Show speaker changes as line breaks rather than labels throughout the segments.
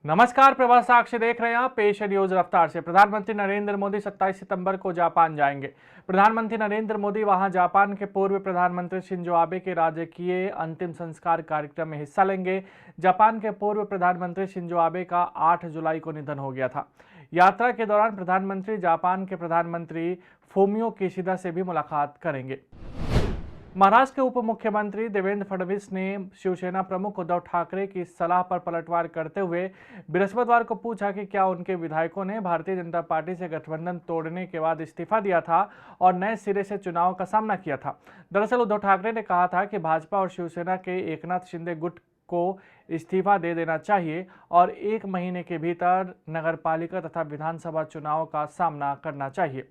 नमस्कार, प्रवास साक्षी देख रहे हैं आप। पेश है न्यूज रफ्तार से। प्रधानमंत्री नरेंद्र मोदी 27 सितंबर को जापान जाएंगे। प्रधानमंत्री नरेंद्र मोदी वहां जापान के पूर्व प्रधानमंत्री शिंजो आबे के राजकीय अंतिम संस्कार कार्यक्रम में हिस्सा लेंगे। जापान के पूर्व प्रधानमंत्री शिंजो आबे का 8 जुलाई को निधन हो गया था। यात्रा के दौरान प्रधानमंत्री जापान के प्रधानमंत्री फूमियो किशिदा से भी मुलाकात करेंगे। महाराष्ट्र के उप मुख्यमंत्री देवेंद्र फडणवीस ने शिवसेना प्रमुख उद्धव ठाकरे की सलाह पर पलटवार करते हुए बृहस्पतिवार को पूछा कि क्या उनके विधायकों ने भारतीय जनता पार्टी से गठबंधन तोड़ने के बाद इस्तीफा दिया था और नए सिरे से चुनाव का सामना किया था। दरअसल उद्धव ठाकरे ने कहा था कि भाजपा और शिवसेना के एकनाथ शिंदे गुट को इस्तीफा दे देना चाहिए और 1 महीने के भीतर नगरपालिका तथा विधानसभा चुनाव का सामना करना चाहिए।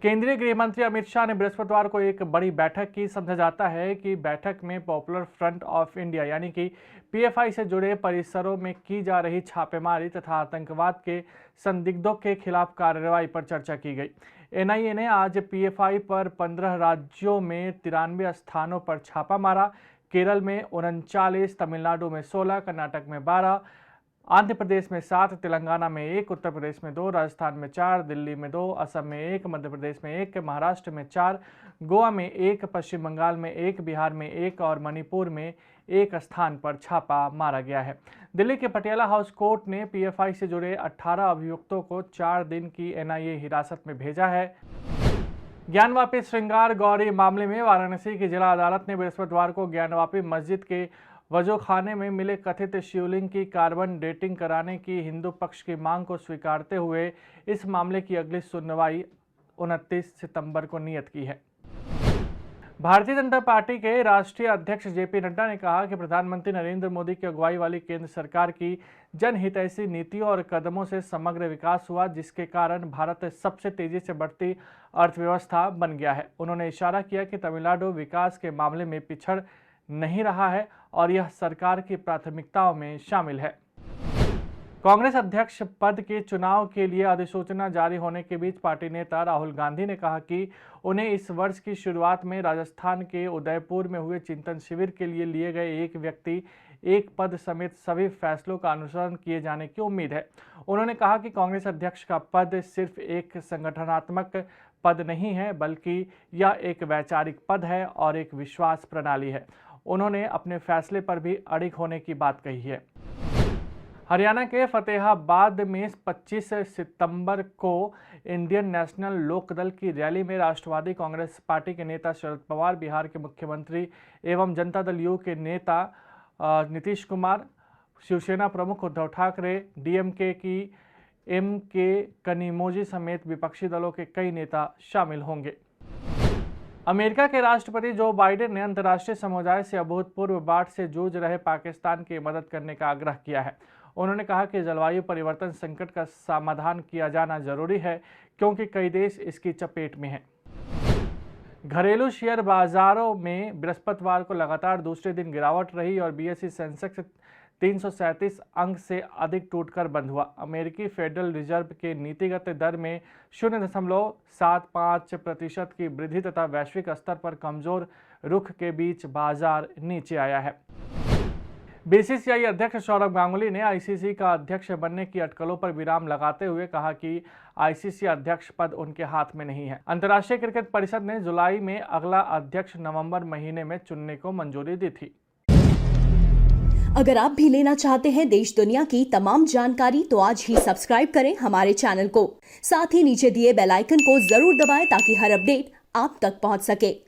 केंद्रीय गृह मंत्री अमित शाह ने बृहस्पतिवार को एक बड़ी बैठक की। समझा जाता है कि बैठक में पॉपुलर फ्रंट ऑफ इंडिया यानी कि पीएफआई से जुड़े परिसरों में की जा रही छापेमारी तथा आतंकवाद के संदिग्धों के खिलाफ कार्रवाई पर चर्चा की गई। एनआईए ने आज पीएफआई पर 15 राज्यों में 93 स्थानों पर छापा मारा। केरल में 39, तमिलनाडु में 16, कर्नाटक में 12, आंध्र प्रदेश में 7, तेलंगाना में 1, उत्तर प्रदेश में 2, राजस्थान में 4, दिल्ली में 2, असम में 1, मध्य प्रदेश में 1, महाराष्ट्र में 4, गोवा में 1, पश्चिम बंगाल में 1, बिहार में 1 और मणिपुर में 1 स्थान पर छापा मारा गया है। दिल्ली के पटियाला हाउस कोर्ट ने पीएफआई से जुड़े 18 अभियुक्तों को 4 दिन की एनआईए हिरासत में भेजा है। ज्ञानवापी श्रृंगार गौरी मामले में वाराणसी की जिला अदालत ने बृहस्पतिवार को ज्ञानवापी मस्जिद के वजूखाने में मिले कथित शिवलिंग की कार्बन डेटिंग कराने की हिंदू पक्ष की मांग को स्वीकारते हुए इस मामले की अगली सुनवाई 29 सितंबर को नियत की है। भारतीय जनता पार्टी के राष्ट्रीय अध्यक्ष जेपी नड्डा ने कहा कि प्रधानमंत्री नरेंद्र मोदी की अगुवाई वाली केंद्र सरकार की जनहितैषी नीतियों और कदमों से समग्र विकास हुआ, जिसके कारण भारत सबसे तेजी से बढ़ती अर्थव्यवस्था बन गया है। उन्होंने इशारा किया कि तमिलनाडु विकास के मामले में पिछड़ नहीं रहा है और यह सरकार की प्राथमिकताओं में शामिल है। कांग्रेस अध्यक्ष पद के चुनाव के लिए अधिसूचना जारी होने के बीच पार्टी नेता राहुल गांधी ने कहा कि उन्हें इस वर्ष की शुरुआत में राजस्थान के उदयपुर में हुए चिंतन शिविर के लिए गए एक व्यक्ति एक पद समेत सभी फैसलों का अनुसरण किए जाने की उम्मीद है। उन्होंने कहा कि कांग्रेस अध्यक्ष का पद सिर्फ एक संगठनात्मक पद नहीं है, बल्कि यह एक वैचारिक पद है और एक विश्वास प्रणाली है। उन्होंने अपने फैसले पर भी अड़िग होने की बात कही है। हरियाणा के फतेहाबाद में 25 सितंबर को इंडियन नेशनल लोकदल की रैली में राष्ट्रवादी कांग्रेस पार्टी के नेता शरद पवार, बिहार के मुख्यमंत्री एवं जनता दल यू के नेता नीतीश कुमार, शिवसेना प्रमुख उद्धव ठाकरे, डीएमके की एमके कनिमोझी समेत विपक्षी दलों के कई नेता शामिल होंगे। अमेरिका के राष्ट्रपति जो बाइडेन ने अंतर्राष्ट्रीय समुदाय से अभूतपूर्व बाढ़ से जूझ रहे पाकिस्तान की मदद करने का आग्रह किया है। उन्होंने कहा कि जलवायु परिवर्तन संकट का समाधान किया जाना जरूरी है, क्योंकि कई देश इसकी चपेट में हैं। घरेलू शेयर बाजारों में बृहस्पतिवार को लगातार दूसरे दिन गिरावट रही और बीएसई सेंसेक्स 337 अंक से अधिक टूटकर बंद हुआ। अमेरिकी फेडरल रिजर्व के नीतिगत दर में 0.75% की वृद्धि तथा वैश्विक स्तर पर कमजोर रुख के बीच बाजार नीचे आया है। बीसीसीआई अध्यक्ष सौरव गांगुली ने आईसीसी का अध्यक्ष बनने की अटकलों पर विराम लगाते हुए कहा कि आईसीसी अध्यक्ष पद उनके हाथ में नहीं है। अंतर्राष्ट्रीय क्रिकेट परिषद ने जुलाई में अगला अध्यक्ष नवंबर महीने में चुनने को मंजूरी दी थी।
अगर आप भी लेना चाहते हैं देश दुनिया की तमाम जानकारी, तो आज ही सब्सक्राइब करें हमारे चैनल को। साथ ही नीचे दिए बेल आइकन को जरूर दबाएं ताकि हर अपडेट आप तक पहुंच सके।